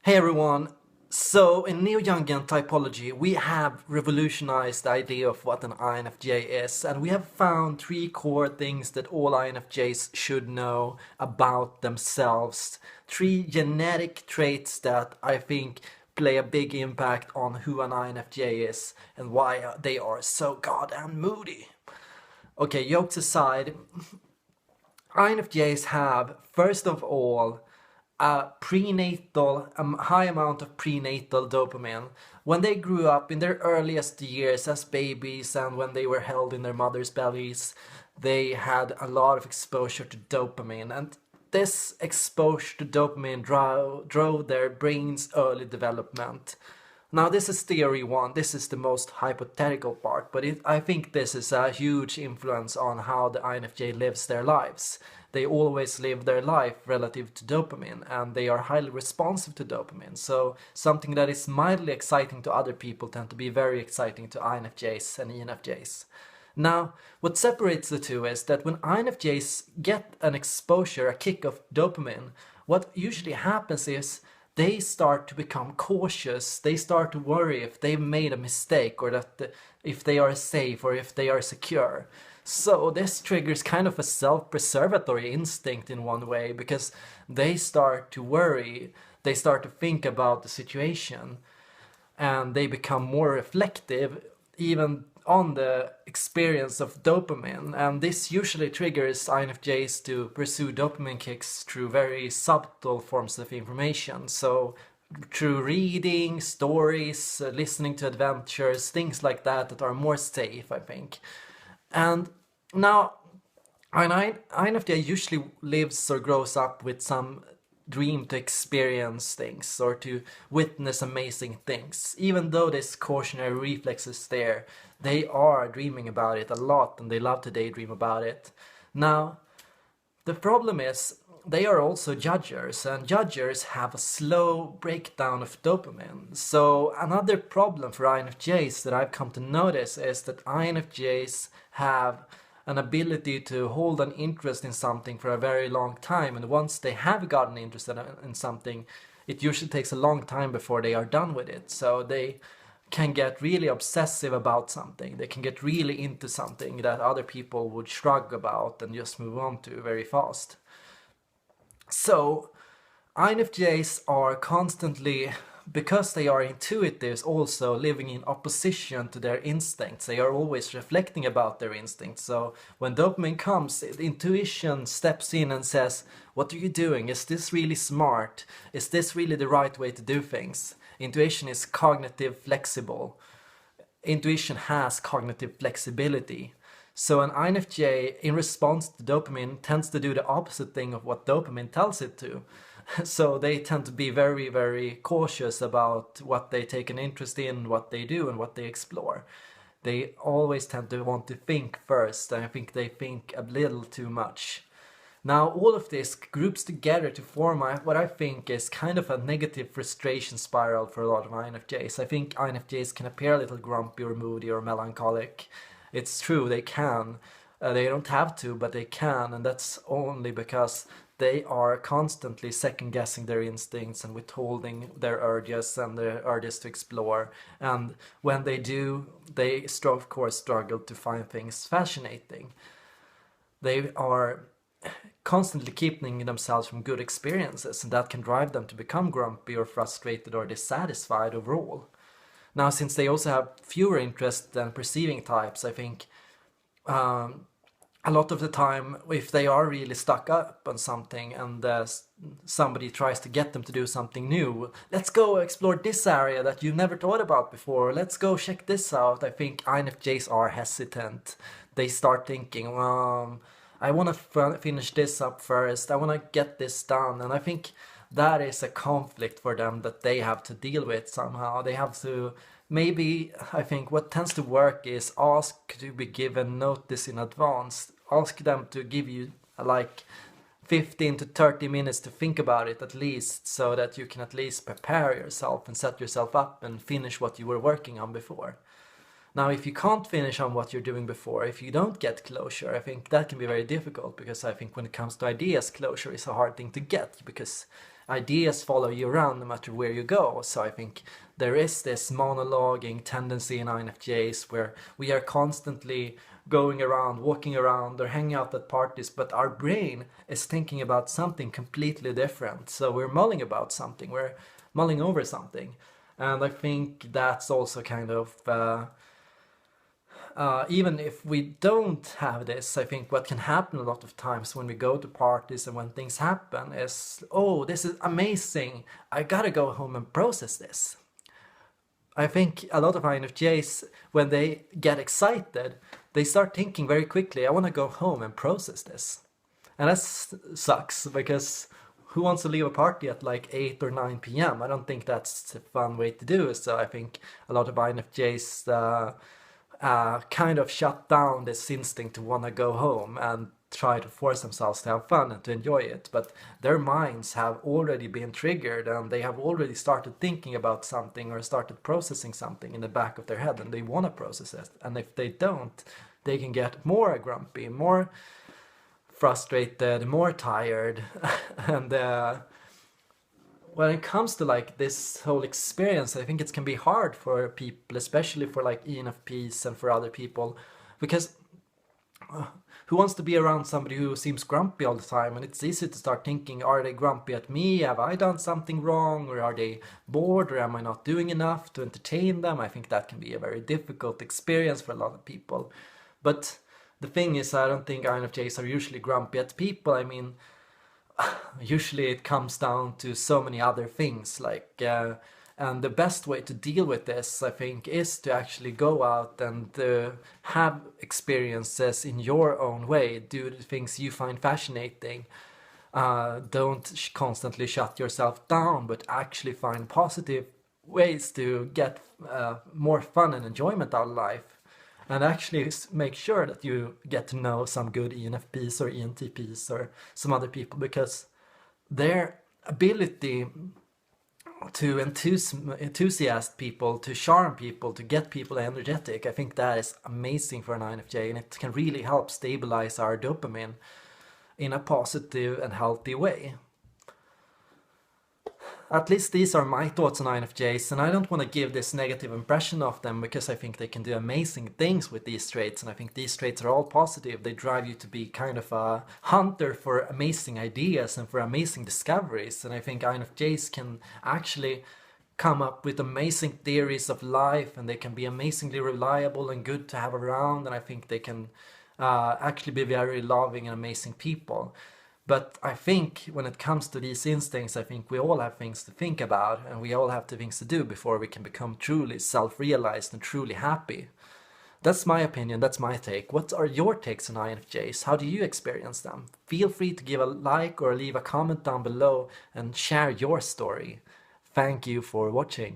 Hey everyone! So, in Neo-Jungian typology, we have revolutionized the idea of what an INFJ is, and we have found three core things that all INFJs should know about themselves. Three genetic traits that I think play a big impact on who an INFJ is and why they are so goddamn moody. Okay, jokes aside, INFJs have, first of all, a high amount of prenatal dopamine. When they grew up in their earliest years as babies and when they were held in their mother's bellies, they had a lot of exposure to dopamine. And this exposure to dopamine drove their brain's early development. Now, this is theory one. This is the most hypothetical part, but I think this is a huge influence on how the INFJ lives their lives. They always live their life relative to dopamine, and they are highly responsive to dopamine. So, something that is mildly exciting to other people tend to be very exciting to INFJs and ENFJs. Now, what separates the two is that when INFJs get an exposure, a kick of dopamine, what usually happens is they start to become cautious. They start to worry if they've made a mistake or if they are safe or if they are secure. So this triggers kind of a self-preservatory instinct in one way because they start to worry, they start to think about the situation, and they become more reflective even on the experience of dopamine. And this usually triggers INFJs to pursue dopamine kicks through very subtle forms of information. So through reading, stories, listening to adventures, things like that that are more safe, I think. And now, an INFJ usually lives or grows up with some dream to experience things or to witness amazing things. Even though this cautionary reflex is there, they are dreaming about it a lot and they love to daydream about it. Now, the problem is they are also judgers, and judgers have a slow breakdown of dopamine. So another problem for INFJs that I've come to notice is that INFJs have an ability to hold an interest in something for a very long time, and once they have gotten interested in something, it usually takes a long time before they are done with it. So they can get really obsessive about something. They can get really into something that other people would shrug about and just move on to very fast. So INFJs are constantly, because they are intuitives, also living in opposition to their instincts. They are always reflecting about their instincts. So when dopamine comes, intuition steps in and says, what are you doing? Is this really smart? Is this really the right way to do things? Intuition is cognitive flexible. Intuition has cognitive flexibility. So an INFJ, in response to dopamine, tends to do the opposite thing of what dopamine tells it to. So they tend to be very, very cautious about what they take an interest in, what they do, and what they explore. They always tend to want to think first, and I think they think a little too much. Now, all of this groups together to form what I think is kind of a negative frustration spiral for a lot of INFJs. I think INFJs can appear a little grumpy or moody or melancholic. It's true, they can. They don't have to, but they can, and that's only because they are constantly second guessing their instincts and withholding their urges and their urges to explore. And when they do, they of course struggle to find things fascinating. They are constantly keeping themselves from good experiences, and that can drive them to become grumpy or frustrated or dissatisfied overall. Now, since they also have fewer interests than perceiving types, I think a lot of the time, if they are really stuck up on something and somebody tries to get them to do something new, let's go explore this area that you've never thought about before, let's go check this out, I think INFJs are hesitant. They start thinking, I want to finish this up first, I want to get this done, and I think that is a conflict for them that they have to deal with somehow. They have to, maybe, I think what tends to work is ask to be given notice in advance. Ask them to give you like 15 to 30 minutes to think about it at least, so that you can at least prepare yourself and set yourself up and finish what you were working on before. Now, if you can't finish on what you're doing before, if you don't get closure, I think that can be very difficult, because I think when it comes to ideas, closure is a hard thing to get, because ideas follow you around no matter where you go. So I think there is this monologuing tendency in INFJs where we are constantly going around, walking around, or hanging out at parties, but our brain is thinking about something completely different. So we're mulling about something, we're mulling over something. And I think that's also kind of even if we don't have this, I think what can happen a lot of times when we go to parties and when things happen is, oh, this is amazing, I gotta go home and process this. I think a lot of INFJs, when they get excited, they start thinking very quickly, I want to go home and process this. And that sucks, because who wants to leave a party at like 8 or 9 p.m.? I don't think that's a fun way to do it. So I think a lot of INFJs kind of shut down this instinct to want to go home and try to force themselves to have fun and to enjoy it. But their minds have already been triggered, and they have already started thinking about something or started processing something in the back of their head, and they want to process it. And if they don't, they can get more grumpy, more frustrated, more tired. And when it comes to like this whole experience, I think it can be hard for people, especially for like ENFPs and for other people, because who wants to be around somebody who seems grumpy all the time? And it's easy to start thinking, are they grumpy at me? Have I done something wrong? Or are they bored? Or am I not doing enough to entertain them? I think that can be a very difficult experience for a lot of people. But the thing is, I don't think INFJs are usually grumpy at people. I mean, usually it comes down to so many other things, like and the best way to deal with this, I think, is to actually go out and have experiences in your own way, do the things you find fascinating. Don't constantly shut yourself down, but actually find positive ways to get more fun and enjoyment out of life. And actually make sure that you get to know some good ENFPs or ENTPs or some other people, because their ability to enthusiast people, to charm people, to get people energetic, I think that is amazing for an INFJ, and it can really help stabilize our dopamine in a positive and healthy way. At least these are my thoughts on INFJs, and I don't want to give this negative impression of them, because I think they can do amazing things with these traits, and I think these traits are all positive. They drive you to be kind of a hunter for amazing ideas and for amazing discoveries, and I think INFJs can actually come up with amazing theories of life, and they can be amazingly reliable and good to have around, and I think they can actually be very loving and amazing people. But I think when it comes to these instincts, I think we all have things to think about, and we all have things to do before we can become truly self-realized and truly happy. That's my opinion, that's my take. What are your takes on INFJs? How do you experience them? Feel free to give a like or leave a comment down below and share your story. Thank you for watching.